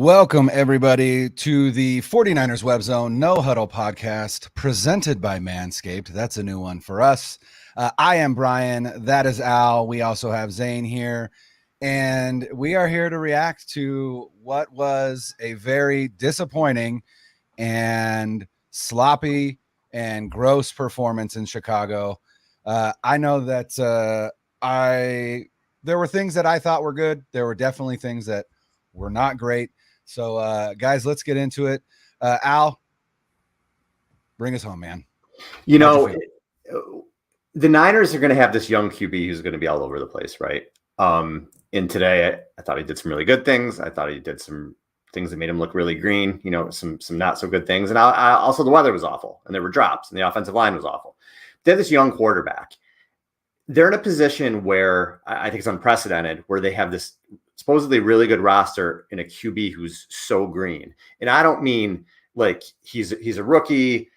Welcome, everybody, to the 49ers Web Zone No Huddle podcast presented by Manscaped. That's a new one for us. I am Brian. That is Al. We also have Zain here. And we are here to react to what was a very disappointing and sloppy and gross performance in Chicago. I know that there were things that I thought were good. There were definitely things that were not great. So, guys, let's get into it. Al, bring us home, man. You know, the Niners are going to have this young QB who's going to be all over the place, right? And today, I thought he did some really good things. I thought he did some things that made him look really green, you know, some not so good things. And also the weather was awful, and there were drops, and the offensive line was awful. They have this young quarterback. They're in a position where I think it's unprecedented, where they have this supposedly really good roster in a QB who's so green. And I don't mean like he's a rookie,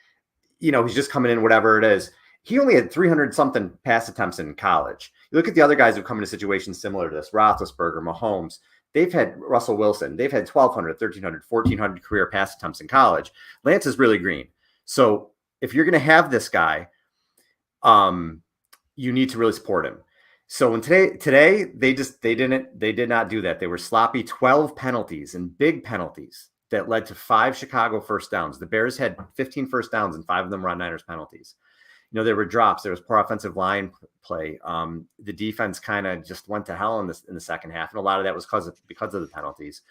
you know, he's just coming in, whatever it is. He only had 300 something pass attempts in college. You look at the other guys who've come into situations similar to this, Roethlisberger, Mahomes, they've had Russell Wilson, they've had 1,200, 1,300, 1,400 career pass attempts in college. Lance is really green. So if you're going to have this guy, you need to really support him. So when today they did not do that. They were sloppy. 12 penalties and big penalties that led to 5 Chicago first downs. The Bears had 15 first downs and 5 of them were on Niners penalties. You know, there were drops. There was poor offensive line play. The defense kind of just went to hell in the second half, and a lot of that was because of the penalties.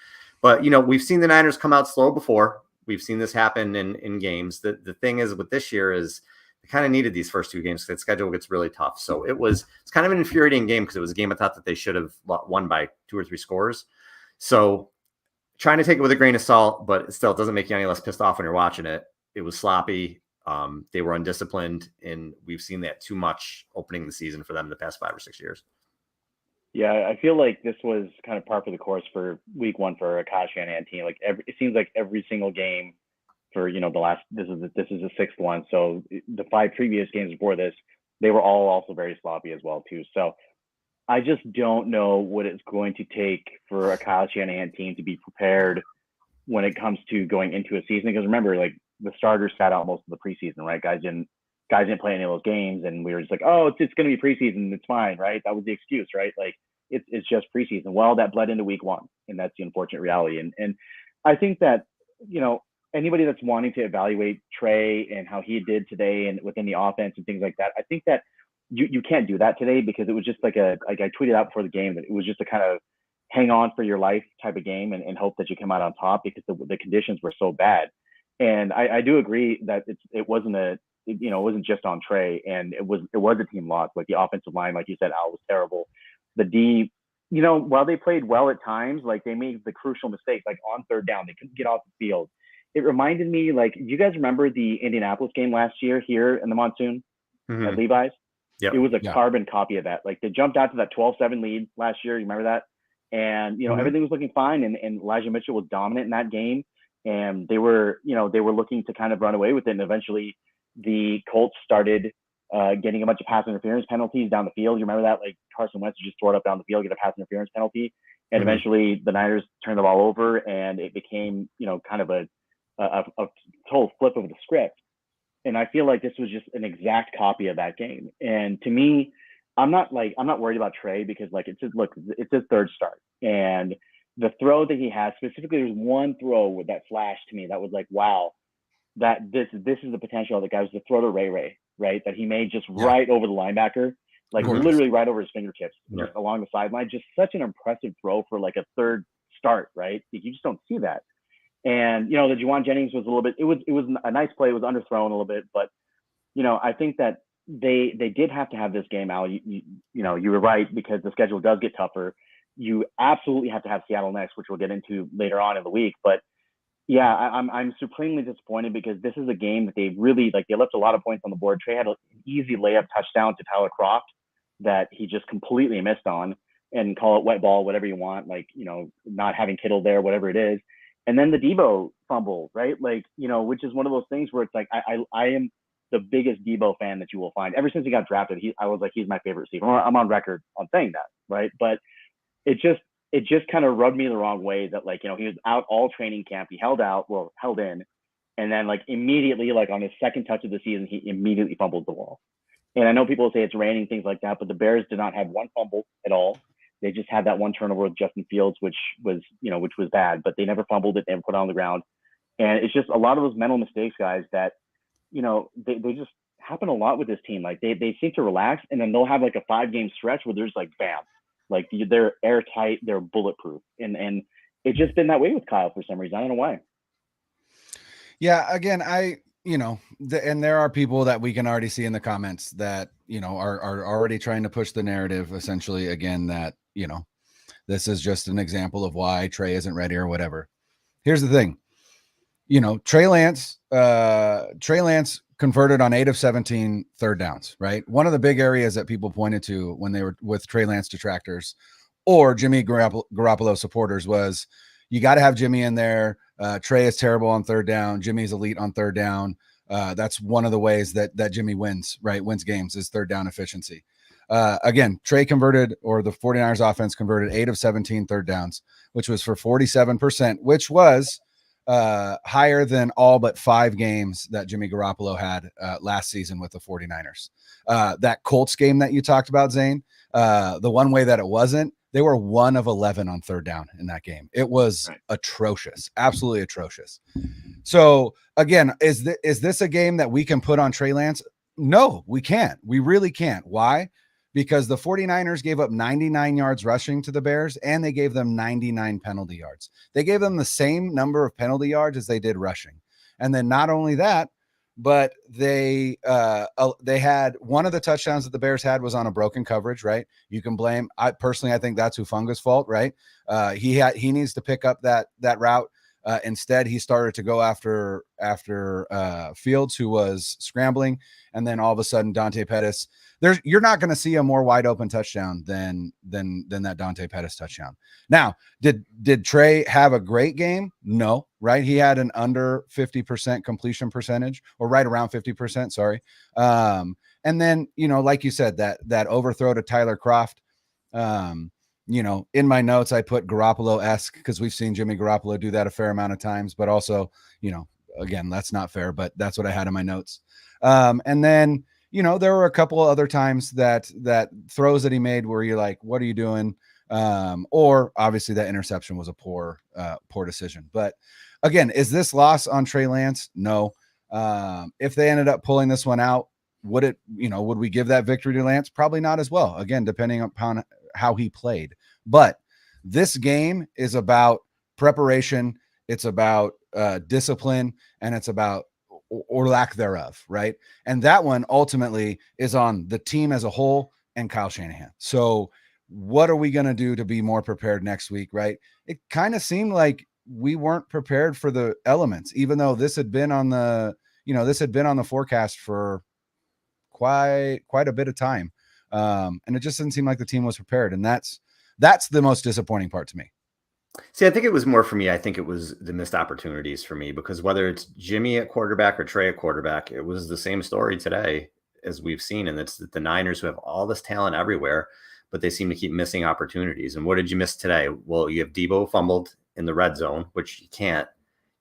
But you know, we've seen the Niners come out slow before. We've seen this happen in games. The thing is with this year is they kind of needed these first 2 games because the schedule gets really tough. So it's kind of an infuriating game because it was a game I thought that they should have won by 2 or 3 scores. So trying to take it with a grain of salt, but it still doesn't make you any less pissed off when you're watching it. It was sloppy. They were undisciplined, and we've seen that too much opening the season for them in the past 5 or 6 years. Yeah, I feel like this was kind of par for the course for week 1 for a Kyle Shanahan team. Like it seems like every single game for, you know, this is the 6th one. So the 5 previous games before this, they were all also very sloppy as well too. So I just don't know what it's going to take for a Kyle Shanahan team to be prepared when it comes to going into a season. Because remember, like the starters sat out most of the preseason, right? Guys didn't play any of those games, and we were just like, oh, it's going to be preseason, it's fine, right? That was the excuse, right? Like it's just preseason. Well, that bled into week 1, and that's the unfortunate reality. And I think that, you know, anybody that's wanting to evaluate Trey and how he did today and within the offense and things like that, I think that you can't do that today because it was just like I tweeted out before the game that it was just a kind of hang on for your life type of game and hope that you come out on top because the conditions were so bad. And I do agree that it wasn't just on Trey, and it was a team loss. Like the offensive line, like you said, Al, was terrible. The D, you know, while they played well at times, like they made the crucial mistakes, like on 3rd down, they couldn't get off the field. It reminded me, like, do you guys remember the Indianapolis game last year here in the monsoon at Levi's? Yep. It was a carbon copy of that. Like they jumped out to that 12-7 lead last year. You remember that? And, you know, everything was looking fine. And Elijah Mitchell was dominant in that game. And they were looking to kind of run away with it. And eventually the Colts started getting a bunch of pass interference penalties down the field. You remember that? Like Carson Wentz just throw it up down the field, get a pass interference penalty. And eventually the Niners turned the ball over, and it became, you know, kind of a total flip of the script. And I feel like this was just an exact copy of that game. And to me, I'm not worried about Trey because like it's his 3rd start. And the throw that he has, specifically, there's one throw with that flash to me that was like, wow, that this is the potential of the guy. Was the throw to Ray, right? That he made just right over the linebacker, like literally right over his fingertips, just along the sideline. Just such an impressive throw for like a 3rd start, right? You just don't see that. And, you know, the Juwan Jennings was a little bit, it was a nice play. It was underthrown a little bit, but, you know, I think that they did have to have this game, Al. You know, you were right because the schedule does get tougher. You absolutely have to have Seattle next, which we'll get into later on in the week. But yeah, I'm supremely disappointed because this is a game that they really, like, they left a lot of points on the board. Trey had an easy layup touchdown to Tyler Kroft that he just completely missed on, and call it wet ball, whatever you want, like, you know, not having Kittle there, whatever it is. And then the Debo fumble, right? Like, you know, which is one of those things where it's like, I am the biggest Debo fan that you will find. Ever since he got drafted, I was like, he's my favorite receiver. I'm on record on saying that, right? But it just, it just kind of rubbed me the wrong way that, like, he was out all training camp. He held in. And then, like, immediately, like, on his second touch of the season, he immediately fumbled the ball. And I know people say it's raining, things like that, but the Bears did not have one fumble at all. They just had that one turnover with Justin Fields, which was bad, but they never fumbled it and put it on the ground. And it's just a lot of those mental mistakes, guys, that, they just happen a lot with this team. Like, they seem to relax, and then they'll have like a 5-game stretch where there's like, bam, like they're airtight, they're bulletproof. And it's just been that way with Kyle for some reason. I don't know why. Yeah, again, and there are people that we can already see in the comments that, are already trying to push the narrative essentially again that, this is just an example of why Trey isn't ready or whatever. Here's the thing. Trey Lance converted on 8 of 17 third downs, right? One of the big areas that people pointed to when they were with Trey Lance detractors or Jimmy Garoppolo supporters was, you got to have Jimmy in there. Trey is terrible on third down. Jimmy's elite on third down. That's one of the ways that Jimmy wins, right? Wins games is third down efficiency. Again, Trey converted, or the 49ers offense converted 8 of 17 third downs, which was for 47%, which was higher than all but 5 games that Jimmy Garoppolo had last season with the 49ers. That Colts game that you talked about, Zane, the one way that it wasn't, they were 1 of 11 on third down in that game. It was atrocious, absolutely atrocious. So again, is this a game that we can put on Trey Lance? No, we can't. We really can't. Why? Because the 49ers gave up 99 yards rushing to the Bears, and they gave them 99 penalty yards. They gave them the same number of penalty yards as they did rushing. And then not only that, but they had one of the touchdowns that the Bears had was on a broken coverage, right? You can blame. I think that's Hufanga's fault, right? He needs to pick up that route. Instead, he started to go after Fields, who was scrambling, and then all of a sudden Dante Pettis. You're not going to see a more wide open touchdown than that Dante Pettis touchdown. Now, did Trey have a great game? No, right? He had an under 50% completion percentage, or right around 50%. Sorry. And then, like you said, that overthrow to Tyler Kroft. In my notes, I put Garoppolo-esque because we've seen Jimmy Garoppolo do that a fair amount of times, but also, again, that's not fair, but that's what I had in my notes. And then, there were a couple of other times that throws that he made where you're like, what are you doing? Or obviously that interception was a poor decision. But again, is this loss on Trey Lance? No. If they ended up pulling this one out, would we give that victory to Lance? Probably not as well. Again, depending upon how he played. But this game is about preparation. It's about discipline, and it's about or lack thereof, right? And that one ultimately is on the team as a whole and Kyle Shanahan. So what are we going to do to be more prepared next week, right? It kind of seemed like we weren't prepared for the elements, even though this had been on the forecast for quite a bit of time. And it just didn't seem like the team was prepared. And that's the most disappointing part to me. See, I think it was more for me. I think it was the missed opportunities for me, because whether it's Jimmy at quarterback or Trey at quarterback, it was the same story today as we've seen. And it's the Niners, who have all this talent everywhere, but they seem to keep missing opportunities. And what did you miss today? Well, you have Debo fumbled in the red zone, which you can't,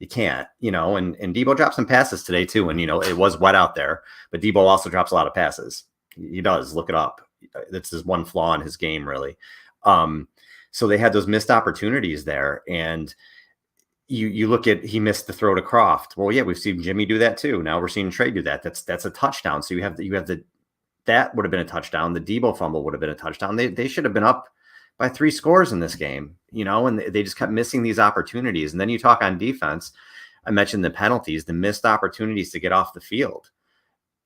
and Debo dropped some passes today too. And, it was wet out there, but Debo also drops a lot of passes. He does. Look it up. That's his one flaw in his game, really. So they had those missed opportunities there. And you look at, he missed the throw to Kroft. Well, yeah, we've seen Jimmy do that too. Now we're seeing Trey do that. That's a touchdown. So that would have been a touchdown. The Debo fumble would have been a touchdown. They should have been up by 3 scores in this game, and they just kept missing these opportunities. And then you talk on defense. I mentioned the penalties, the missed opportunities to get off the field,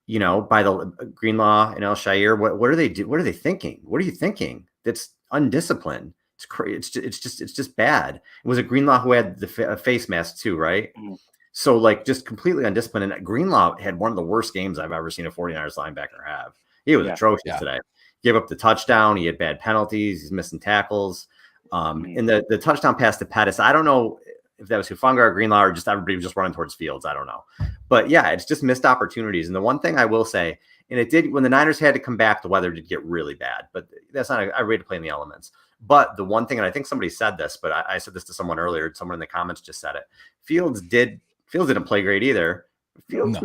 by the Greenlaw and El Shair. What are they do? What are they thinking? What are you thinking? That's undisciplined. It's crazy. It's just bad. It was a Greenlaw who had the face mask too, right? Mm-hmm. So just completely undisciplined. And Greenlaw had one of the worst games I've ever seen a 49ers linebacker have. He was atrocious today. Gave up the touchdown. He had bad penalties. He's missing tackles. And the touchdown pass to Pettis, I don't know if that was Hufanga or Greenlaw or just everybody was just running towards Fields. I don't know. But yeah, it's just missed opportunities. And the one thing I will say, and it did, when the Niners had to come back, the weather did get really bad, but that's not a great to play in the elements. But the one thing, and I think somebody said this, but I said this to someone earlier, someone in the comments just said it. Fields didn't play great either. Fields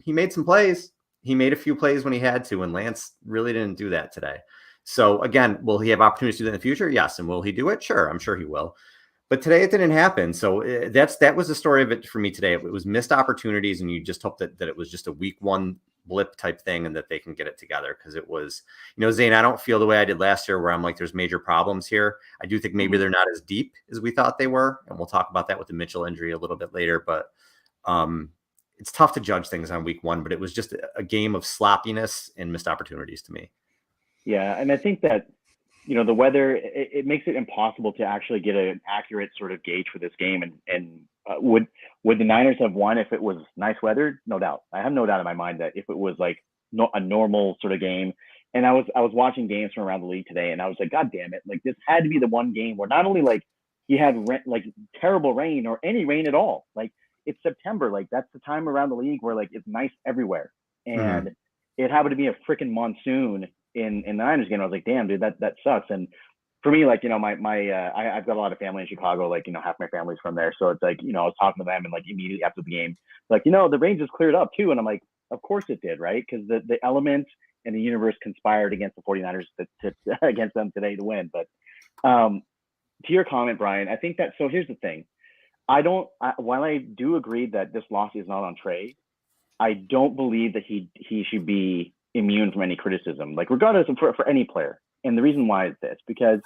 made some plays. He made a few plays when he had to, and Lance really didn't do that today. So again, will he have opportunities to do that in the future? Yes. And will he do it? Sure. I'm sure he will. But today it didn't happen. So that was the story of it for me today. It was missed opportunities, and you just hope that it was just a week one blip type thing and that they can get it together. Because it was, Zane, I don't feel the way I did last year where I'm like, there's major problems here. I do think maybe they're not as deep as we thought they were. And we'll talk about that with the Mitchell injury a little bit later. But it's tough to judge things on week one, but it was just a game of sloppiness and missed opportunities to me. Yeah. And I think that, the weather, it makes it impossible to actually get an accurate sort of gauge for this game. And would the Niners have won if it was nice weather? No doubt. I have no doubt in my mind that if it was like a normal sort of game. And I was watching games from around the league today, and I was like, God damn it. Like, this had to be the one game where not only like you had like terrible rain or any rain at all. Like, it's September. Like, that's the time around the league where like it's nice everywhere. And it happened to be a freaking monsoon in the Niners game. I was like, damn, dude, that sucks. And for me, like, I've got a lot of family in Chicago, like, half my family's from there. So it's like, I was talking to them, and like immediately after the game, like, the rain just cleared up too. And I'm like, of course it did, right? Because the elements and the universe conspired against the 49ers against them today to win. But to your comment, Brian, I think that, so here's the thing. While I do agree that this loss is not on Trey, I don't believe that he should be immune from any criticism, like regardless of for any player. And the reason why is this, because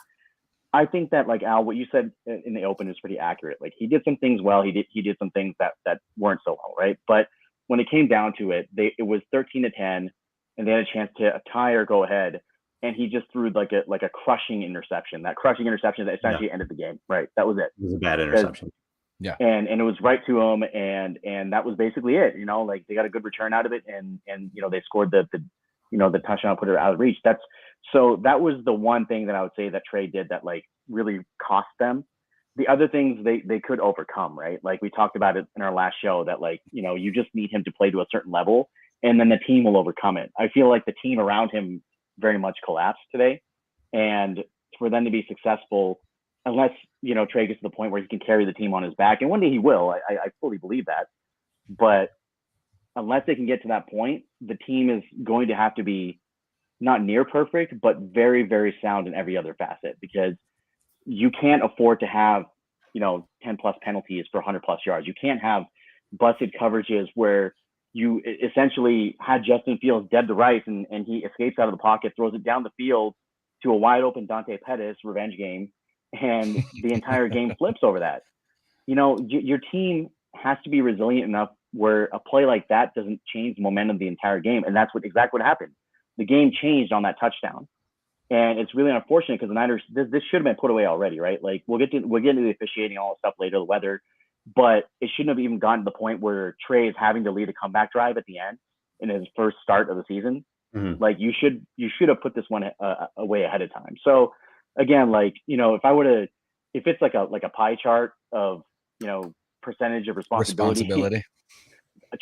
I think that, like, Al, what you said in the open is pretty accurate. Like, he did some things well. He did some things that weren't so well, right? But when it came down to it, it was 13-10, and they had a chance to tie or go ahead, and he just threw like a crushing interception. That crushing interception that essentially ended the game. Right, that was it. It was a bad interception. Yeah, and it was right to him, and that was basically it. Like, they got a good return out of it, and they scored the touchdown, put it out of reach. That was the one thing that I would say that Trey did that like really cost them. The other things they could overcome, right? Like, we talked about it in our last show that, like, you just need him to play to a certain level, and then the team will overcome it. I feel like the team around him very much collapsed today, and for them to be successful, unless Trey gets to the point where he can carry the team on his back, and one day he will, I fully believe that. But unless they can get to that point, the team is going to have to be not near perfect, but very, very sound in every other facet, because you can't afford to have, 10 plus penalties for 100 plus yards. You can't have busted coverages where you essentially had Justin Fields dead to rights, and he escapes out of the pocket, throws it down the field to a wide open Dante Pettis revenge game, and the entire game flips over that. Your team has to be resilient enough where a play like that doesn't change the momentum of the entire game. And that's exactly what happened. The game changed on that touchdown. And it's really unfortunate because the Niners, this should have been put away already, right? Like, we'll get into the officiating, all that stuff later, the weather, but it shouldn't have even gotten to the point where Trey is having to lead a comeback drive at the end in his first start of the season. Mm-hmm. Like, you should have put this one away ahead of time. So again, like, if it's like a pie chart of, percentage of responsibility.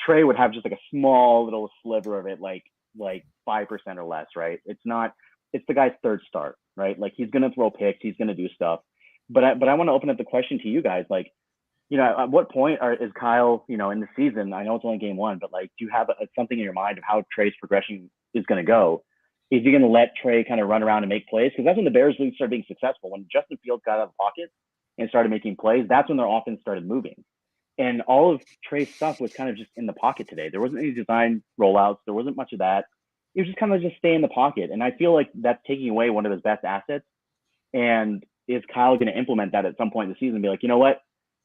Trey would have just like a small little sliver of it, like 5% or less, right? It's the guy's third start, right? Like, he's going to throw picks, he's going to do stuff. But I want to open up the question to you guys. Like, at what point is Kyle, in the season, I know it's only game one, but like, do you have something in your mind of how Trey's progression is going to go? Is he going to let Trey kind of run around and make plays? Because that's when the Bears really started being successful. When Justin Fields got out of the pocket and started making plays, that's when their offense started moving. And all of Trey's stuff was kind of just in the pocket today. There wasn't any design rollouts. There wasn't much of that. It was just kind of just stay in the pocket. And I feel like that's taking away one of his best assets. And is Kyle going to implement that at some point in the season and be like, you know what?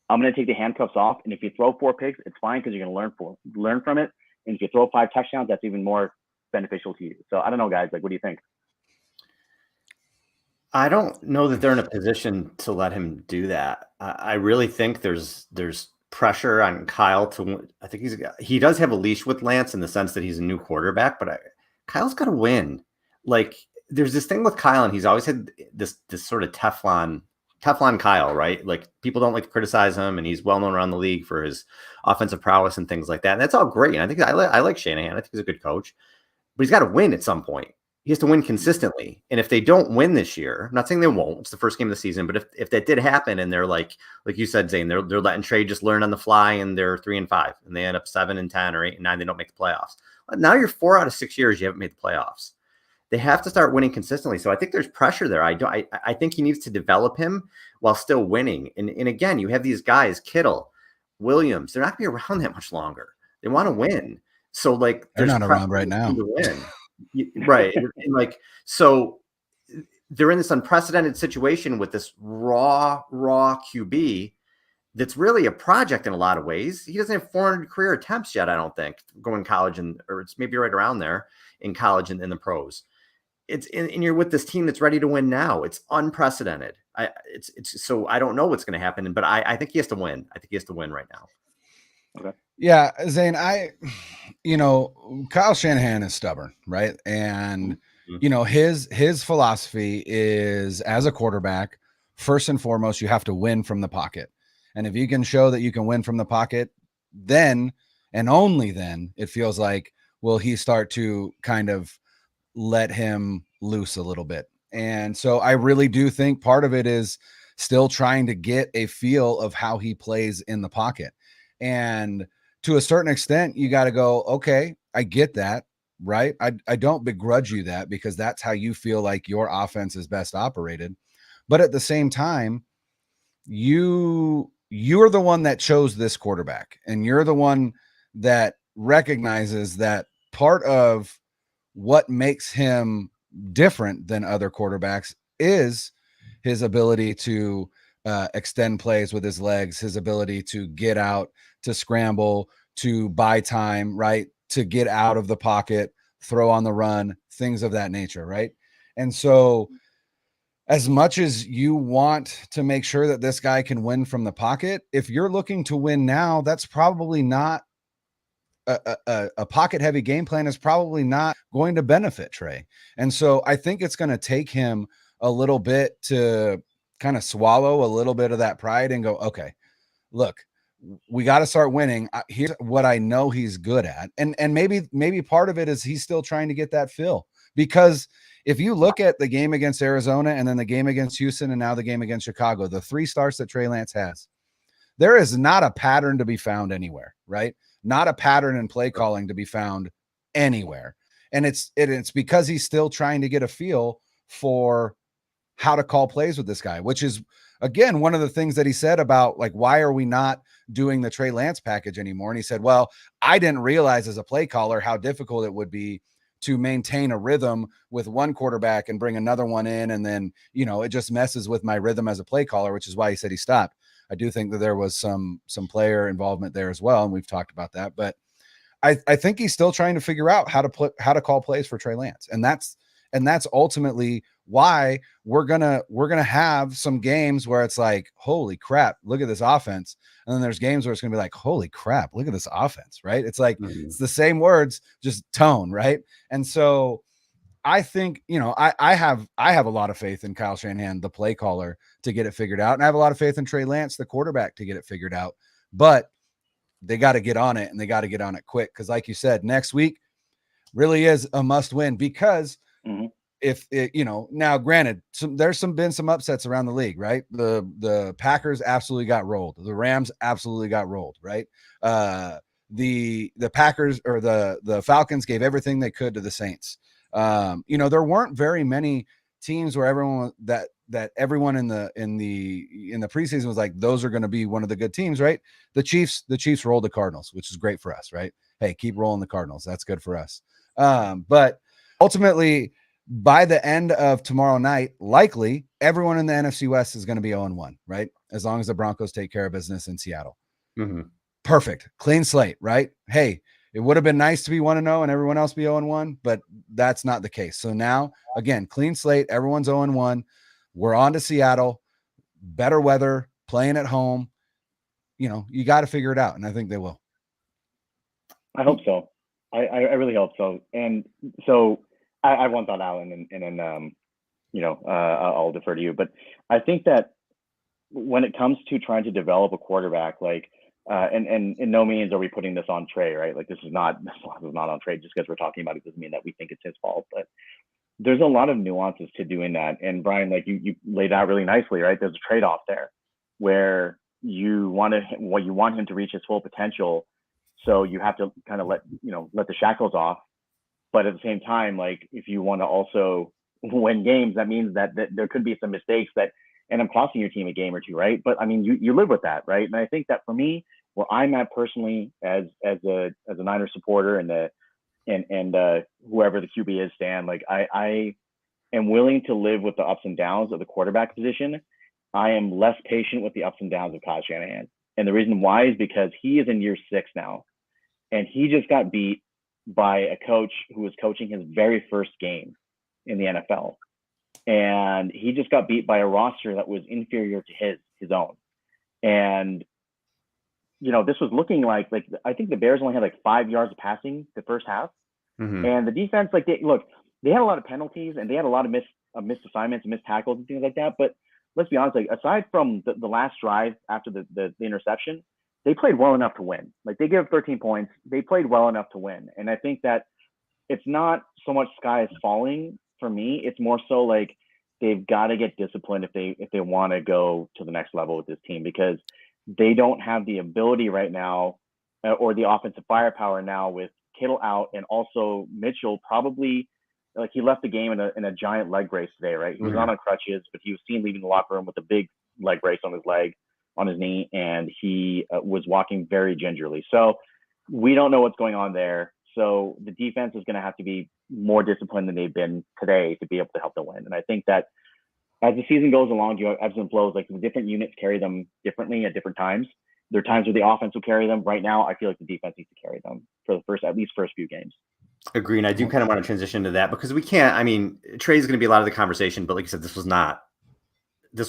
I'm going to take the handcuffs off. And if you throw 4 picks, it's fine because you're going to learn from it. And if you throw 5 touchdowns, that's even more beneficial to you. So I don't know, guys. Like, what do you think? I don't know that they're in a position to let him do that. I really think there's pressure on Kyle to. I think he does have a leash with Lance in the sense that he's a new quarterback, but Kyle's got to win. Like, there's this thing with Kyle, and he's always had this sort of Teflon Kyle, right? Like, people don't like to criticize him, and he's well known around the league for his offensive prowess and things like that. And that's all great. And I think I like Shanahan. I think he's a good coach, but he's got to win at some point. he has to win consistently. And if they don't win this year, I'm not saying they won't, it's the first game of the season, but if that did happen and they're like you said, Zane, they're letting Trey just learn on the fly and they're 3-5 and they end up 7-10 or 8-9, they don't make the playoffs. Now you're 4 out of 6 years you haven't made the playoffs. They have to start winning consistently. So I think there's pressure there. I think he needs to develop him while still winning. And again, you have these guys, Kittle, Williams, they're not going to be around that much longer. They want to win. So like they're there's not around right now to win. Right. And like, so they're in this unprecedented situation with this raw QB that's really a project in a lot of ways. He doesn't have 400 career attempts yet, I don't think, going college or it's maybe right around there in college and in the pros. And you're with this team that's ready to win now. It's unprecedented. It's so I don't know what's going to happen, but I think he has to win. I think he has to win right now. Okay. Yeah, Zane, Kyle Shanahan is stubborn, right? And his philosophy is, as a quarterback, first and foremost, you have to win from the pocket. And if you can show that you can win from the pocket, then and only then it feels like will he start to kind of let him loose a little bit. And so I really do think part of it is still trying to get a feel of how he plays in the pocket. And to a certain extent, you got to go, okay, I get that, right? I don't begrudge you that because that's how you feel like your offense is best operated. But at the same time, you're the one that chose this quarterback, and you're the one that recognizes that part of what makes him different than other quarterbacks is his ability to extend plays with his legs, his ability to get out, to scramble, to buy time, right? To get out of the pocket, throw on the run, things of that nature, right? And so as much as you want to make sure that this guy can win from the pocket, if you're looking to win now, that's probably not a pocket heavy game plan is probably not going to benefit Trey. And so I think it's going to take him a little bit to kind of swallow a little bit of that pride and go, okay, look, we got to start winning. Here's what I know he's good at. And maybe part of it is he's still trying to get that feel, because if you look at the game against Arizona and then the game against Houston and now the game against Chicago, the 3 starts that Trey Lance has, there is not a pattern to be found anywhere, right? Not a pattern in play calling to be found anywhere. And it's because he's still trying to get a feel for how to call plays with this guy, which is, again, one of the things that he said about, like, why are we not doing the Trey Lance package anymore? And he said, well, I didn't realize as a play caller how difficult it would be to maintain a rhythm with one quarterback and bring another one in. And then, it just messes with my rhythm as a play caller, which is why he said he stopped. I do think that there was some player involvement there as well, and we've talked about that. But I think he's still trying to figure out how to call plays for Trey Lance, and that's ultimately why we're gonna have some games where it's like, holy crap, look at this offense, and then there's games where it's gonna be like, holy crap, look at this offense, right? It's like It's the same words, just tone, right? And so I think, I have a lot of faith in Kyle Shanahan, the play caller, to get it figured out. And I have a lot of faith in Trey Lance, the quarterback, to get it figured out. But they got to get on it, and they got to get on it quick. Because like you said, next week really is a must win, because if it, now granted, there's been some upsets around the league, right? The Packers absolutely got rolled. The Rams absolutely got rolled, right? The Packers or the Falcons gave everything they could to the Saints. There weren't very many teams where everyone in the preseason was like, those are going to be one of the good teams, right? The Chiefs rolled the Cardinals, which is great for us, right? Hey, keep rolling the Cardinals. That's good for us. But ultimately, by the end of tomorrow night, likely everyone in the NFC West is going to be 0-1, right? As long as the Broncos take care of business in Seattle. Perfect. Clean slate, right? Hey, it would have been nice to be 1-0 and everyone else be 0-1, but that's not the case. So now, again, clean slate, everyone's 0-1. We're on to Seattle, better weather, playing at home. You got to figure it out, and I think they will. I hope so. I really hope so. And so I want that, Alan, and then I'll defer to you. But I think that when it comes to trying to develop a quarterback, and in no means are we putting this on Trey, right? Like this is not on Trey just because we're talking about it doesn't mean that we think it's his fault. But there's a lot of nuances to doing that. And Brian, like you laid out really nicely, right? There's a trade-off there where you want him to reach his full potential. So you have to kind of let the shackles off. But at the same time, like if you want to also win games, that means that there could be some mistakes that end up costing your team a game or two, right? But I mean, you live with that, right? And I think that for me, where I'm at personally as a Niners supporter and whoever the QB is, Stan, like I am willing to live with the ups and downs of the quarterback position. I am less patient with the ups and downs of Kyle Shanahan. And the reason why is because he is in year 6 now. And he just got beat by a coach who was coaching his very first game in the NFL. And he just got beat by a roster that was inferior to his own. And, this was looking like I think the Bears only had like 5 yards of passing the first half. Mm-hmm. And the defense, they had a lot of penalties and they had a lot of missed assignments and missed tackles and things like that. But let's be honest, like aside from the last drive after the interception, they played well enough to win. Like they gave 13 points. They played well enough to win. And I think that it's not so much sky is falling for me. It's more so like they've got to get disciplined if they want to go to the next level with this team, because they don't have the ability right now or the offensive firepower now with Kittle out, and also Mitchell probably, like, he left the game in a giant leg brace today, right? He was not on crutches, but he was seen leaving the locker room with a big leg brace on his knee, and he was walking very gingerly. So we don't know what's going on there. So the defense is going to have to be more disciplined than they've been today to be able to help them win. And I think that as the season goes along, you have ebbs and flows. Like the different units carry them differently at different times. There are times where the offense will carry them. Right now, I feel like the defense needs to carry them for the first few games. Agree. And I do kind of want to transition to that because we can't, I mean, Trey's going to be a lot of the conversation, but like you said, this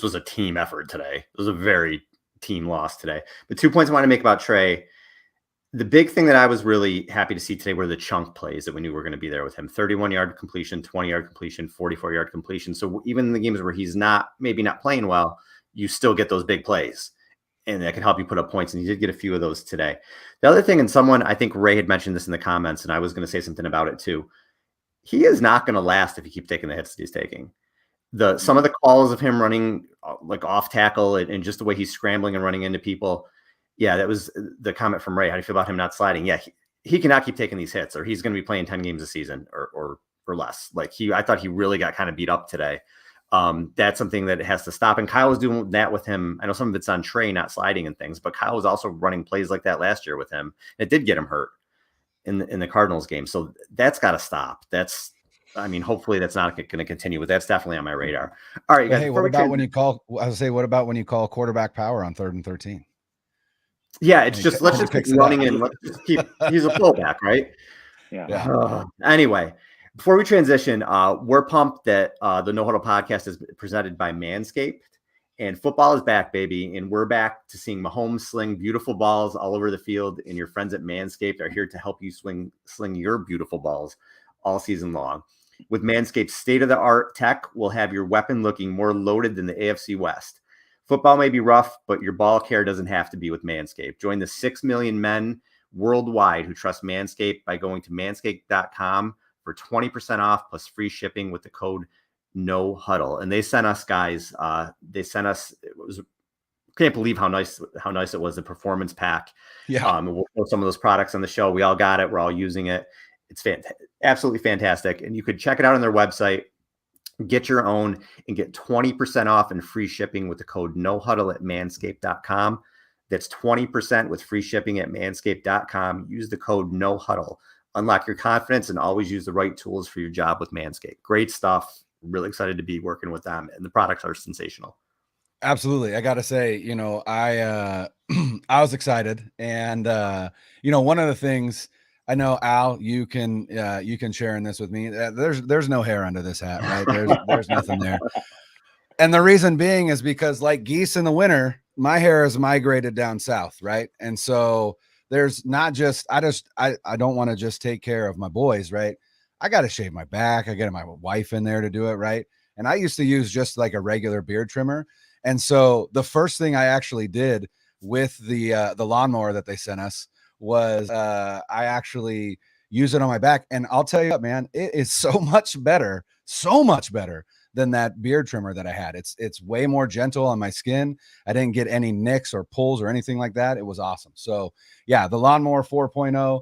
was a team effort today. It was a very team loss today. But 2 points I want to make about Trey. The big thing that I was really happy to see today were the chunk plays that we knew were going to be there with him. 31-yard completion, 20-yard completion, 44-yard completion. So even in the games where he's maybe not playing well, you still get those big plays. And that can help you put up points. And he did get a few of those today. The other thing, and I think Ray had mentioned this in the comments, and I was going to say something about it too. He is not going to last if he keeps taking the hits that he's taking. Some of the calls of him running like off tackle and just the way he's scrambling and running into people. Yeah, that was the comment from Ray. How do you feel about him not sliding? Yeah, he cannot keep taking these hits, or he's going to be playing 10 games a season or less. Like I thought he really got kind of beat up today. That's something that has to stop. And Kyle was doing that with him. I know some of it's on Trey not sliding and things, but Kyle was also running plays like that last year with him. It did get him hurt in the Cardinals game. So that's got to stop. Hopefully that's not going to continue, but that's definitely on my radar. All right, guys. Hey, what about when you call quarterback power on 3rd and 13? Yeah, it's just, let's just keep running in. Let's just keep, he's a fullback, right? Yeah. Anyway, before we transition, we're pumped that the No Huddle podcast is presented by Manscaped, and football is back, baby. And we're back to seeing Mahomes sling beautiful balls all over the field. And your friends at Manscaped are here to help you sling your beautiful balls all season long. With Manscaped's state-of-the-art tech, we'll have your weapon looking more loaded than the AFC West. Football may be rough, but your ball care doesn't have to be with Manscaped. Join the 6 million men worldwide who trust Manscaped by going to manscaped.com for 20% off plus free shipping with the code NOHUDDLE. And they sent us, guys, can't believe how nice it was, the performance pack. Yeah. We'll show some of those products on the show. We all got it. We're all using it. It's absolutely fantastic. And you could check it out on their website. Get your own and get 20% off and free shipping with the code NOHUDDLE at manscaped.com. That's 20% with free shipping at manscaped.com. Use the code NOHUDDLE. Unlock your confidence and always use the right tools for your job with Manscaped. Great stuff. Really excited to be working with them, and the products are sensational. Absolutely. I got to say, I was excited. And, one of the things, I know, Al, you can share in this with me. There's no hair under this hat, right? There's nothing there. And the reason being is because, like geese in the winter, my hair has migrated down south, right? And so there's not just, I don't want to just take care of my boys, right? I got to shave my back. I get my wife in there to do it, right? And I used to use just like a regular beard trimmer. And so the first thing I actually did with the lawnmower that they sent us was I actually, use it on my back. And I'll tell you what, man, it is so much better than that beard trimmer that I had. It's way more gentle on my skin. I didn't get any nicks or pulls or anything like that. It was awesome. So yeah, the Lawnmower 4.0,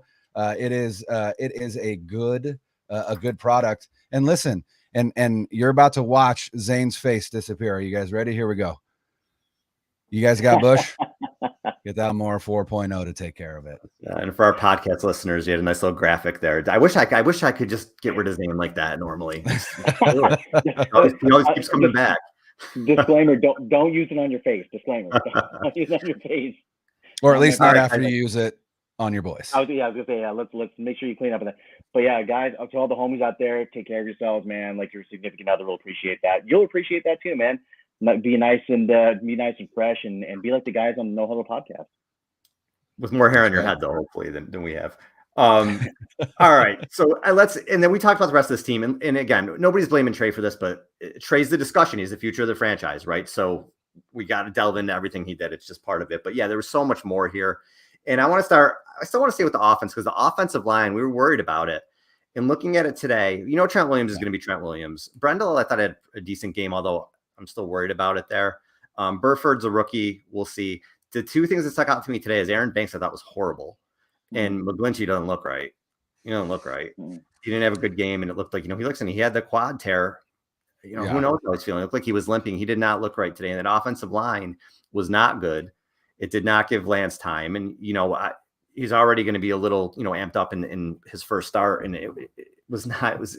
it is a good product. And listen, and you're about to watch Zane's face disappear. Are you guys ready? Here we go. You guys got Bush? Get that more 4.0 to take care of it. And for our podcast listeners, you had a nice little graphic there. I wish I could just get rid of Zane like that normally. He always keeps coming back. Disclaimer: don't use it on your face. Disclaimer: don't use it on your face. Or at least not after you use it on your boys. I was gonna say, yeah. Let's make sure you clean up on that. But yeah, guys, to all the homies out there, take care of yourselves, man. Like your significant other will appreciate that. You'll appreciate that too, man. Be nice and fresh, and be like the guys on the No Huddle podcast. With more hair on your head, though, hopefully, than we have. All right. So and then we talked about the rest of this team. And again, nobody's blaming Trey for this, but Trey's the discussion. He's the future of the franchise, right? So we got to delve into everything he did. It's just part of it. But yeah, there was so much more here. And I still want to stay with the offense, because the offensive line, we were worried about it. And looking at it today, Trent Williams is going to be Trent Williams. Brendel, I thought, had a decent game, although I'm still worried about it there. Burford's a rookie. We'll see. The two things that stuck out to me today is Aaron Banks, I thought, was horrible. And McGlinchey doesn't look right. He doesn't look right. He didn't have a good game, and it looked like, he had the quad tear. Who knows how he's feeling. It looked like he was limping. He did not look right today. And that offensive line was not good. It did not give Lance time. And, he's already going to be a little, amped up in his first start. And it was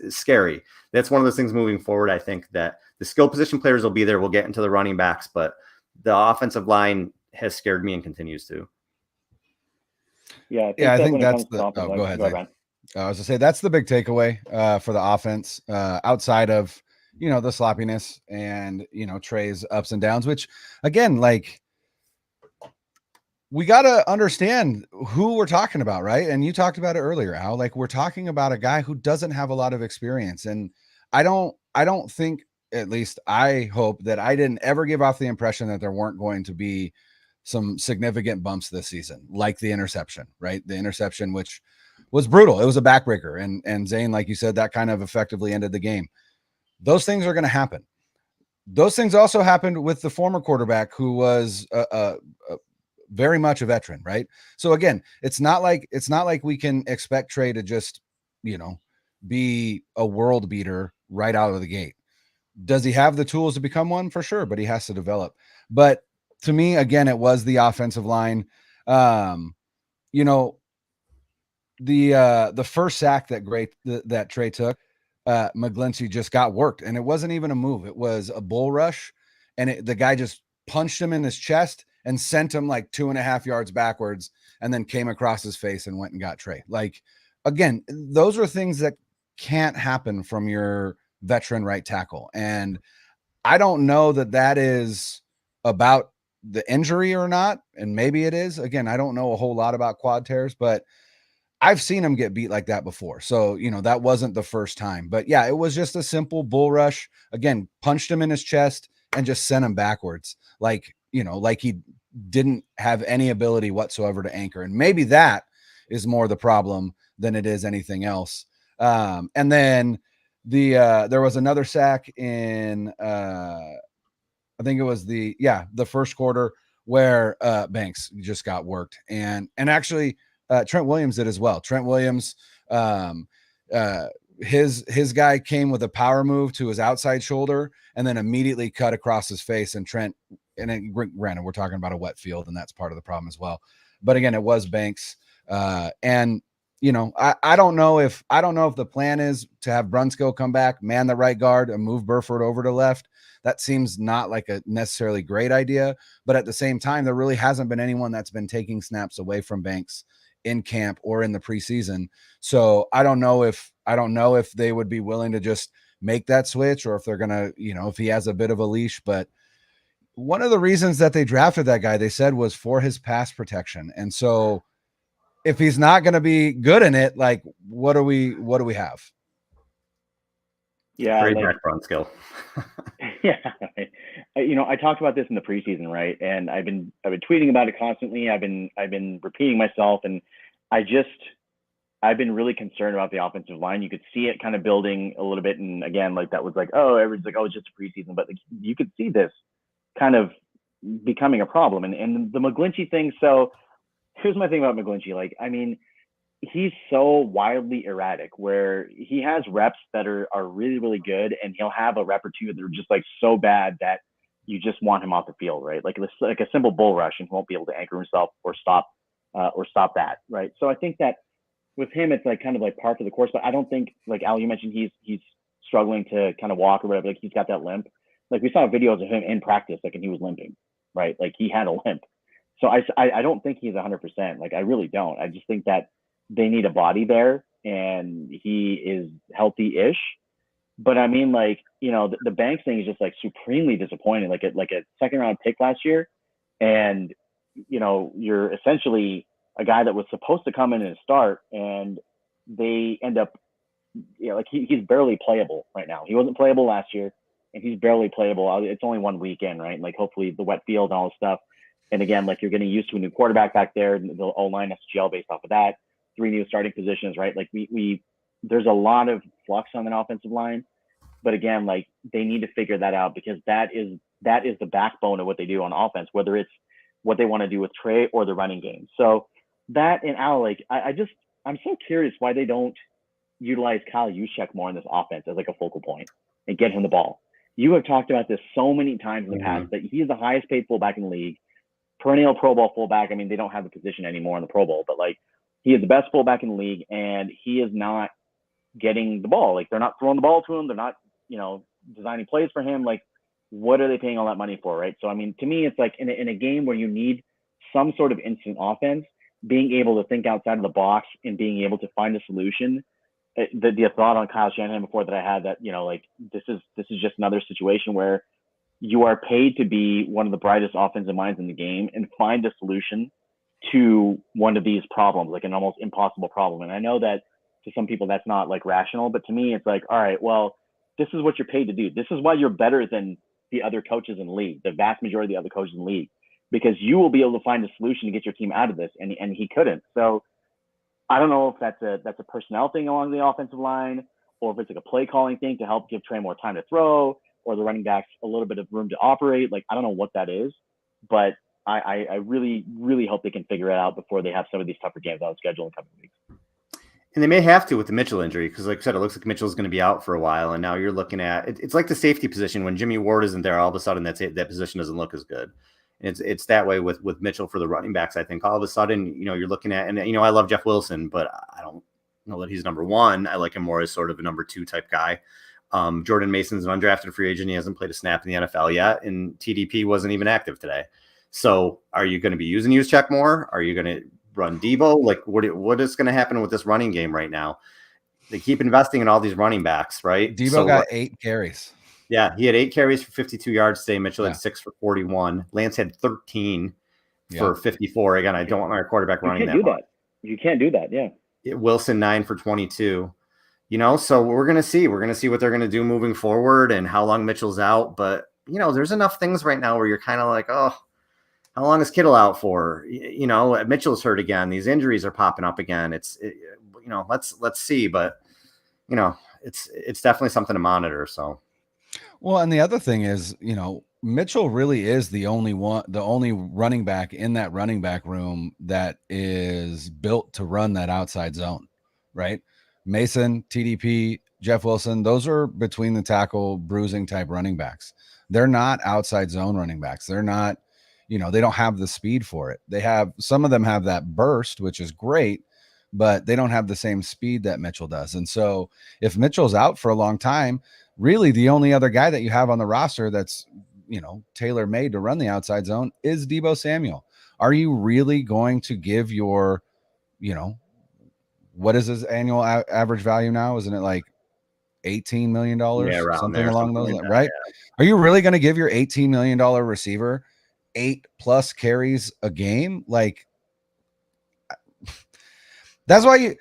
scary. That's one of those things moving forward. I think that the skill position players will be there. We'll get into the running backs, but the offensive line has scared me and continues to. Yeah. I think that's the, go ahead. I was going to say, that's the big takeaway for the offense outside of, the sloppiness and, Trey's ups and downs, which again, like, we got to understand who we're talking about, right? And you talked about it earlier, Al. Like, we're talking about a guy who doesn't have a lot of experience. And I don't think, at least I hope, that I didn't ever give off the impression that there weren't going to be some significant bumps this season, like the interception, right? The interception, which was brutal. It was a backbreaker. And Zane, like you said, that kind of effectively ended the game. Those things are going to happen. Those things also happened with the former quarterback, who was very much a veteran, right? So again, it's not like we can expect Trey to just, be a world beater right out of the gate. Does he have the tools to become one? For sure, but he has to develop. But to me, again, it was the offensive line. The first sack that Trey took, McGlinchey just got worked, and it wasn't even a move. It was a bull rush, and the guy just punched him in his chest and sent him like 2.5 yards backwards, and then came across his face and went and got Trey. Like, again, those are things that can't happen from your veteran right tackle. And I don't know that is about the injury or not. And maybe it is. Again, I don't know a whole lot about quad tears, but I've seen him get beat like that before. So, that wasn't the first time. But yeah, it was just a simple bull rush. Again, punched him in his chest and just sent him backwards. Like he didn't have any ability whatsoever to anchor. And maybe that is more the problem than it is anything else. And then there was another sack in, I think it was the first quarter, where Banks just got worked. And actually Trent Williams did as well. Trent Williams, his guy came with a power move to his outside shoulder and then immediately cut across his face. And Trent, and granted, we're talking about a wet field, and that's part of the problem as well. But again, it was Banks. And I don't know if the plan is to have Brunskill come back, man the right guard, and move Burford over to left. That seems not like a necessarily great idea. But at the same time, there really hasn't been anyone that's been taking snaps away from Banks in camp or in the preseason. So I don't know if they would be willing to just make that switch, or if they're going to, if he has a bit of a leash. But one of the reasons that they drafted that guy, they said, was for his pass protection. And so if he's not going to be good in it, like, what do we have? Yeah. Great background skill. Yeah. I talked about this in the preseason, right? And I've been tweeting about it constantly. I've been repeating myself, and I've been really concerned about the offensive line. You could see it kind of building a little bit, and again, like that was like, oh, everyone's like, oh, it's just a preseason, but like, you could see this kind of becoming a problem. And the McGlinchey thing. So here's my thing about McGlinchey. Like, I mean, he's so wildly erratic where he has reps that are really, really good, and he'll have a rep or two that are just like so bad that you just want him off the field, right? Like a simple bull rush, and he won't be able to anchor himself or stop that, right? So I think that with him, it's like kind of like par for the course. But I don't think, like Al, you mentioned he's struggling to kind of walk or whatever. Like he's got that limp. Like we saw videos of him in practice, like, and he was limping, right? Like he had a limp. So I don't think he's 100%. Like I really don't. I just think that they need a body there, and he is healthy-ish. But I mean, like, you know, the Banks thing is just like supremely disappointing. Like a second-round pick last year, and you know, you're essentially a guy that was supposed to come in and start, and they end up, you know, like he's barely playable right now. He wasn't playable last year, and he's barely playable. It's only 1 weekend, right? Like hopefully the wet field and all this stuff. And again, like you're getting used to a new quarterback back there, and the O-line has to gel based off of that. 3 new starting positions, right? Like we there's a lot of flux on an offensive line, but again, like they need to figure that out, because that is the backbone of what they do on offense, whether it's what they want to do with Trey or the running game. So that, and Al, like I'm so curious why they don't utilize Kyle Juszczyk more in this offense as like a focal point and get him the ball. You have talked about this so many times in the past that he's the highest paid fullback in the league, perennial Pro Bowl fullback. I mean, they don't have the position anymore in the Pro Bowl, but like he is the best fullback in the league, and he is not getting the ball. Like they're not throwing the ball to him. They're not, you know, designing plays for him. Like, what are they paying all that money for, right? So, I mean, to me, it's like in a game where you need some sort of instant offense, being able to think outside of the box and being able to find a solution. The thought on Kyle Shanahan before that I had, that, you know, like this is just another situation where you are paid to be one of the brightest offensive minds in the game and find a solution to one of these problems, like an almost impossible problem. And I know that to some people that's not like rational, but to me it's like, all right, well, this is what you're paid to do. This is why you're better than the other coaches in the league, the vast majority of the other coaches in the league, because you will be able to find a solution to get your team out of this, and he couldn't. So I don't know if that's a personnel thing along the offensive line, or if it's like a play calling thing to help give Trey more time to throw, or the running backs a little bit of room to operate. Like, I don't know what that is, but I really, really hope they can figure it out before they have some of these tougher games on schedule in a couple of weeks. And they may have to with the Mitchell injury, because like I said, it looks like Mitchell's going to be out for a while. And now you're looking at it's like the safety position. When Jimmy Ward isn't there, all of a sudden that position doesn't look as good. And it's that way with Mitchell for the running backs. I think all of a sudden, you know, you're looking at, and you know, I love Jeff Wilson, but I don't know that he's number one. I like him more as sort of a number 2 type guy. Jordan Mason's an undrafted free agent. He hasn't played a snap in the NFL yet, and TDP wasn't even active today. So are you going to be using Juszczyk more? Are you going to run Debo? Like what is going to happen with this running game right now? They keep investing in all these running backs, right? Debo got 8 carries. Yeah, he had 8 carries for 52 yards today. Mitchell had 6 for 41. Lance had 13 for 54. Again, I don't want my quarterback running that much. You can't do that. Yeah. Wilson 9 for 22. You know, so we're going to see. We're going to see what they're going to do moving forward and how long Mitchell's out. But, you know, there's enough things right now where you're kind of like, oh, how long is Kittle out for? You know, Mitchell's hurt again. These injuries are popping up again. You know, let's see. But, you know, it's definitely something to monitor. So. Well, and the other thing is, you know, Mitchell really is the only running back in that running back room that is built to run that outside zone, right? Mason, TDP, Jeff Wilson, those are between the tackle bruising type running backs. They're not outside zone running backs. They're not, you know, they don't have the speed for it. Some of them have that burst, which is great, but they don't have the same speed that Mitchell does. And so if Mitchell's out for a long time, really the only other guy that you have on the roster that's, you know, tailor-made to run the outside zone is Deebo Samuel. Are you really going to give your, you know, what is his annual average value now? Isn't it like $18 million? Yeah, something along those lines, right? Yeah. Are you really going to give your $18 million receiver 8+ carries a game? Like, that's why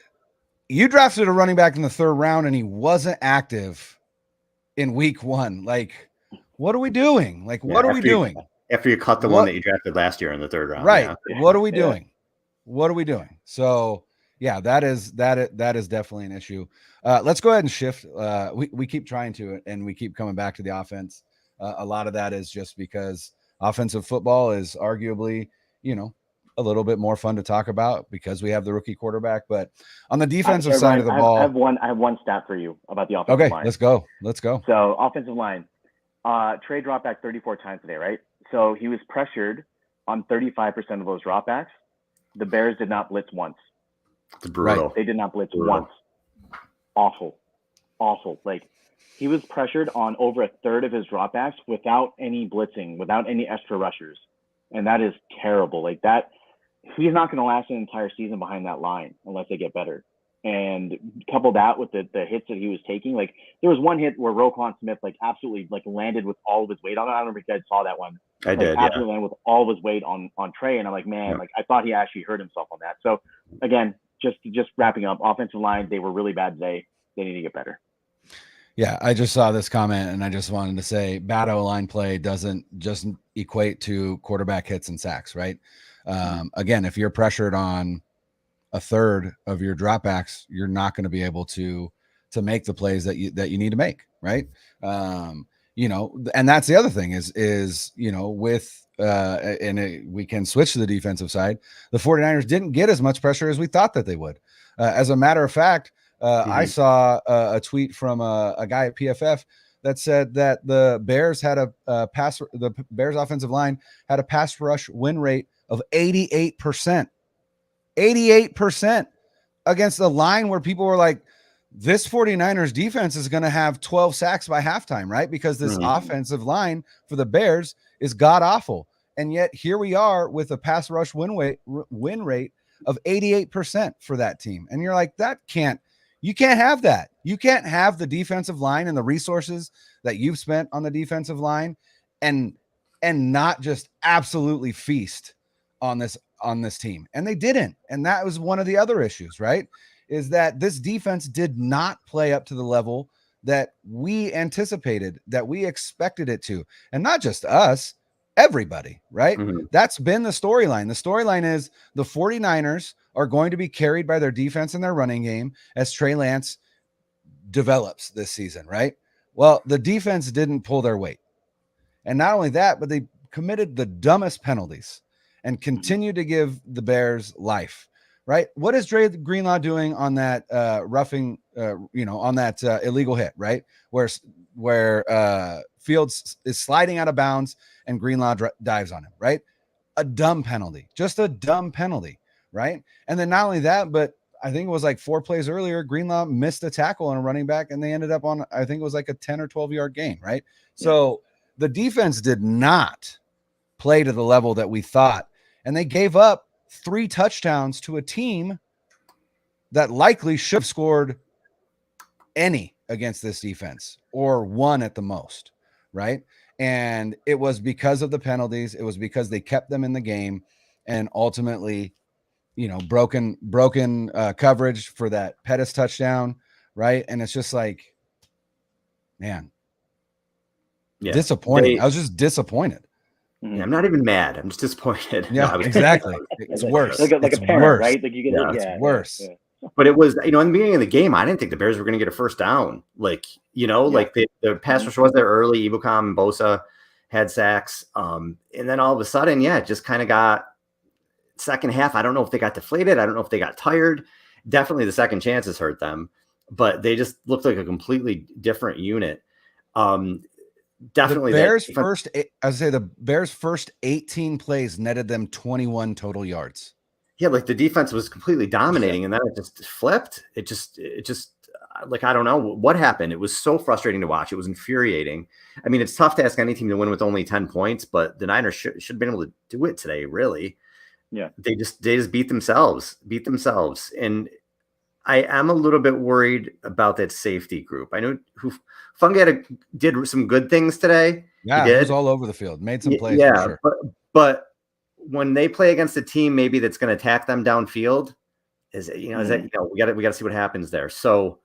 you drafted a running back in the 3rd round and he wasn't active in week 1. Like, what are we doing? Like, what are we doing? After you cut the one that you drafted last year in the 3rd round. Right. Yeah. What are we doing? What are we doing? So Yeah, that is definitely an issue. Let's go ahead and shift. We keep trying to, and we keep coming back to the offense. A lot of that is just because offensive football is arguably, a little bit more fun to talk about because we have the rookie quarterback. But on the defensive side of the ball, I have one stat for you about the offensive line. Let's go. So offensive line, Trey dropped back 34 times today, right? So he was pressured on 35% of those dropbacks. The Bears did not blitz once. It's brutal. Right? They did not blitz once. Awful. Like, he was pressured on over a third of his dropbacks without any blitzing, without any extra rushers. And that is terrible. Like, that, he's not going to last an entire season behind that line unless they get better. And couple that with the hits that he was taking. Like, there was one hit where Roquan Smith, like, absolutely, like, landed with all of his weight on it. I don't know if you guys saw that one. I did, absolutely landed with all of his weight on Trey. And I'm like, man, like, I thought he actually hurt himself on that. So, again, just wrapping up, offensive line, they were really bad today. They need to get better. Yeah, I just saw this comment and I just wanted to say bad O-line play doesn't just equate to quarterback hits and sacks, right? Again, if you're pressured on a third of your dropbacks, you're not going to be able to make the plays that you need to make, right? And that's the other thing is with we can switch to the defensive side. The 49ers didn't get as much pressure as we thought that they would. As a matter of fact, I saw a tweet from a guy at PFF that said that the Bears had the Bears offensive line had a pass rush win rate of 88%. 88% against the line where people were like, this 49ers defense is going to have 12 sacks by halftime, right? Because this offensive line for the Bears is god awful. And yet here we are with a pass rush win rate of 88% for that team. And you're like, you can't have that. You can't have the defensive line and the resources that you've spent on the defensive line and not just absolutely feast on this team. And they didn't. And that was one of the other issues, right? Is that this defense did not play up to the level that we anticipated, that we expected it to. And not just us, everybody, right? That's been the storyline. The storyline is the 49ers are going to be carried by their defense and their running game as Trey Lance develops this season, right? Well, the defense didn't pull their weight. And not only that, but they committed the dumbest penalties and continue to give the Bears life, right? What is Dre Greenlaw doing on that roughing, on that illegal hit, right? Where Fields is sliding out of bounds and Greenlaw dives on him, right? A dumb penalty, just a dumb penalty, right? And then not only that, but I think it was like 4 plays earlier, Greenlaw missed a tackle on a running back and they ended up on, I think it was like a 10 or 12 yard gain, right? Yeah. So the defense did not play to the level that we thought. And they gave up 3 touchdowns to a team that likely should have scored any against this defense or 1 at the most, right? And it was because of the penalties. It was because they kept them in the game and ultimately, broken coverage for that Pettis touchdown, right? And it's just like, man, disappointing. I was just disappointed. Yeah, I'm not even mad. I'm just disappointed. Yeah, exactly. It's worse. Like a parent, worse. Right? Like you get, it's worse. Yeah. But it was, in the beginning of the game, I didn't think the Bears were going to get a first down. Like, like the pass rush was there early. Ibukam and Bosa had sacks. And then all of a sudden, it just kind of got second half. I don't know if they got deflated. I don't know if they got tired. Definitely the second chances hurt them, but they just looked like a completely different unit. Definitely the Bears' first 18 plays netted them 21 total yards. Yeah, like the defense was completely dominating, and then it just flipped. It just like, I don't know what happened. It was so frustrating to watch. It was infuriating. I mean, it's tough to ask any team to win with only 10 points, but the Niners should have been able to do it today, really. Yeah. They just beat themselves. And I am a little bit worried about that safety group. I know Fungi did some good things today. Yeah, he was all over the field, made some plays. Yeah, for sure. but when they play against a team maybe that's going to attack them downfield, we got to see what happens there. So,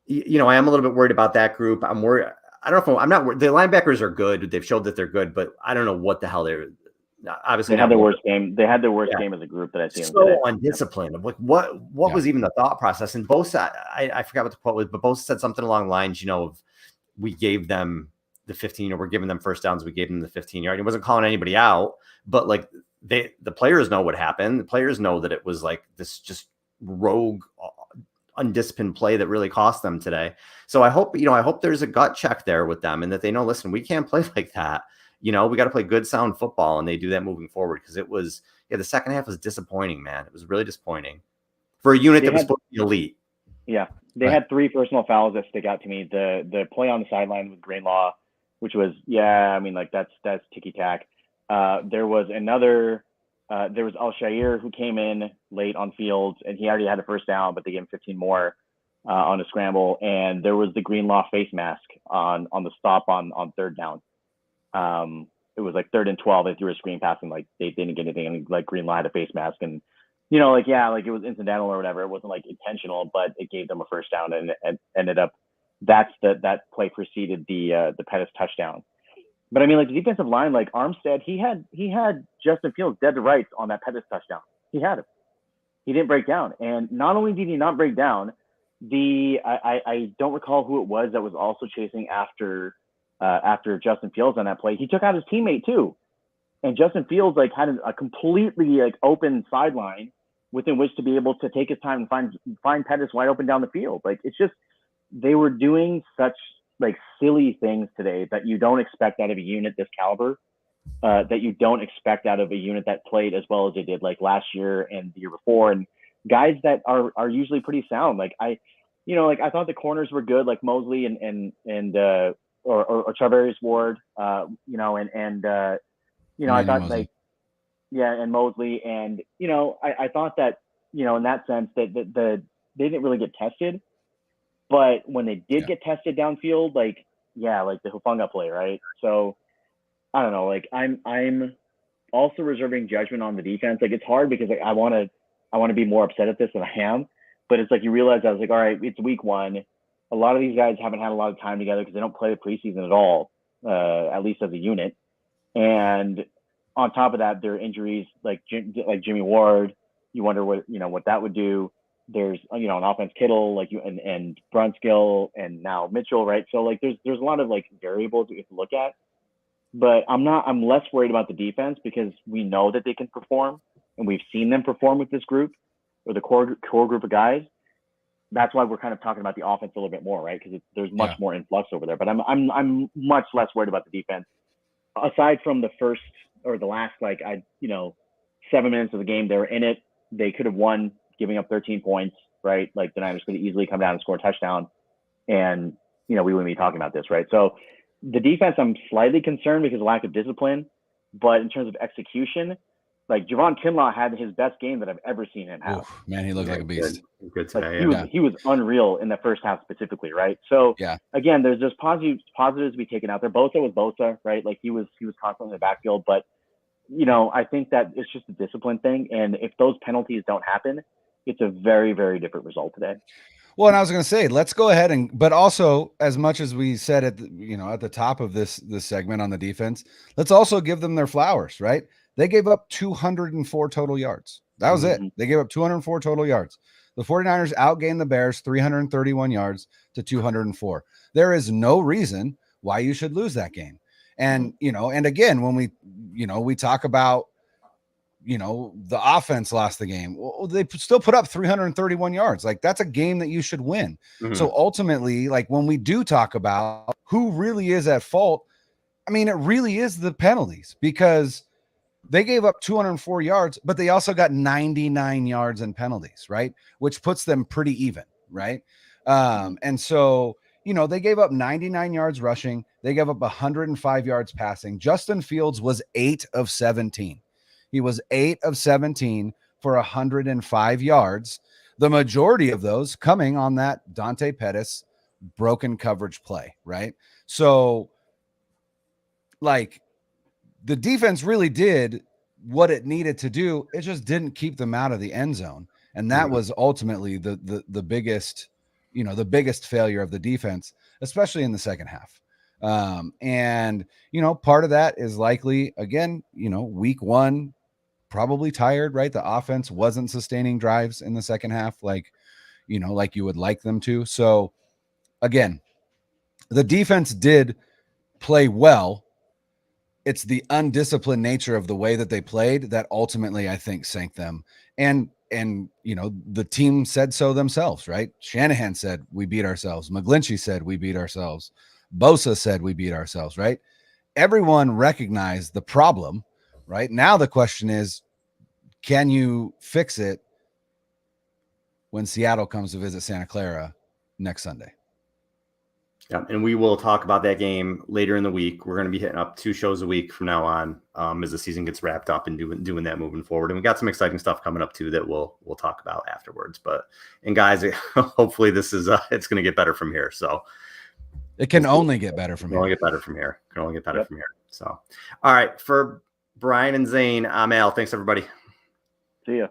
I am a little bit worried about that group. I'm worried. I don't know if I'm not worried. The linebackers are good. They've showed that they're good, but I don't know what the hell obviously they had their worst game. They had their worst game as a group that I've seen. So undisciplined. Like what was even the thought process? And Bosa, I forgot what the quote was, but Bosa said something along the lines, of we gave them the 15, or we're giving them first downs. We gave them the 15-yard. He wasn't calling anybody out, but like the players know what happened. The players know that it was like this just rogue, undisciplined play that really cost them today. So I hope there's a gut check there with them, and that they know, listen, we can't play like that. We got to play good, sound football, and they do that moving forward, because it was, the second half was disappointing, man. It was really disappointing for a unit that was supposed to be elite. Yeah, they had 3 personal fouls that stick out to me. The play on the sideline with Greenlaw, which was, that's ticky-tack. There was another, there was Al-Shair who came in late on Fields, and he already had a first down, but they gave him 15 more on a scramble. And there was the Greenlaw face mask on the stop on third down. It was like 3rd and 12. They threw a screen pass, and like they didn't get anything, and like Greenlaw had a face mask, and it was incidental or whatever. It wasn't like intentional, but it gave them a first down, and ended up that play preceded the Pettis touchdown. But I mean, like the defensive line, like Armstead, he had Justin Fields dead to rights on that Pettis touchdown. He had him. He didn't break down, and not only did he not break down, I don't recall who it was that was also chasing after Justin Fields on that play. He took out his teammate too, and Justin Fields like had a completely like open sideline within which to be able to take his time and find Pettis wide open down the field. Like it's just, they were doing such like silly things today that you don't expect out of a unit this caliber, that you don't expect out of a unit that played as well as they did like last year and the year before, and guys that are usually pretty sound. Like I thought the corners were good, like Mosley and Charvarius Ward, I thought Mosley. And Mosley, and I thought that in that sense that they didn't really get tested, but when they did get tested downfield, like the Hufanga play, right? So I don't know, like I'm also reserving judgment on the defense. Like it's hard because like I want to be more upset at this than I am, but it's like you realize I was like, all right, it's week 1. A lot of these guys haven't had a lot of time together because they don't play the preseason at all, at least as a unit. And on top of that, there are injuries like Jimmy Ward. You wonder what that would do. There's an offense Kittle and Brunskill and now Mitchell, right? So like there's a lot of like variables we have to look at. But I'm less worried about the defense because we know that they can perform, and we've seen them perform with this group or the core group of guys. That's why we're kind of talking about the offense a little bit more, right? Because there's much more influx over there. But I'm much less worried about the defense. Aside from the first or the last 7 minutes of the game, they were in it. They could have won, giving up 13 points, right? Like the Niners could easily come down and score a touchdown, and we wouldn't be talking about this, right? So the defense, I'm slightly concerned because of lack of discipline, but in terms of execution, like Javon Kinlaw had his best game that I've ever seen him have. Oof, man, he looked like a beast. Good today. Like he was unreal in the first half specifically, right? So again, there's positives to be taken out there. Bosa was Bosa, right? Like he was constantly in the backfield, but I think that it's just a discipline thing, and if those penalties don't happen, it's a very, very different result today. Well, and I was going to say, let's go ahead but also, as much as we said at the top of this segment on the defense, let's also give them their flowers, right? They gave up 204 total yards. That was it. They gave up 204 total yards. The 49ers outgained the Bears 331 yards to 204. There is no reason why you should lose that game. And, and again, when we talk about, the offense lost the game. Well, they still put up 331 yards. Like that's a game that you should win. So ultimately, like when we do talk about who really is at fault, I mean, it really is the penalties, because they gave up 204 yards, but they also got 99 yards in penalties, right? Which puts them pretty even, right? And so, they gave up 99 yards rushing. They gave up 105 yards passing. Justin Fields was 8 of 17. He was 8 of 17 for 105 yards. The majority of those coming on that Dante Pettis broken coverage play, right? So, like, the defense really did what it needed to do. It just didn't keep them out of the end zone. And that was ultimately the biggest, the biggest failure of the defense, especially in the second half. And, part of that is likely, again, week one, probably tired, right? The offense wasn't sustaining drives in the second half like you would like them to. So, again, the defense did play well. It's the undisciplined nature of the way that they played that ultimately, I think, sank them. And the team said so themselves, right? Shanahan said we beat ourselves. McGlinchey said we beat ourselves. Bosa said we beat ourselves, right? Everyone recognized the problem, right? Now the question is, can you fix it when Seattle comes to visit Santa Clara next Sunday? Yeah, and we will talk about that game later in the week. We're going to be hitting up 2 shows a week from now on, as the season gets wrapped up and doing that moving forward. And we got some exciting stuff coming up too that we'll talk about afterwards. And guys, hopefully this is it's going to get better from here. So it can only get better from here. Only get better from here. Can only get better from here. So, all right, for Brian and Zane, I'm Al. Thanks everybody. See ya.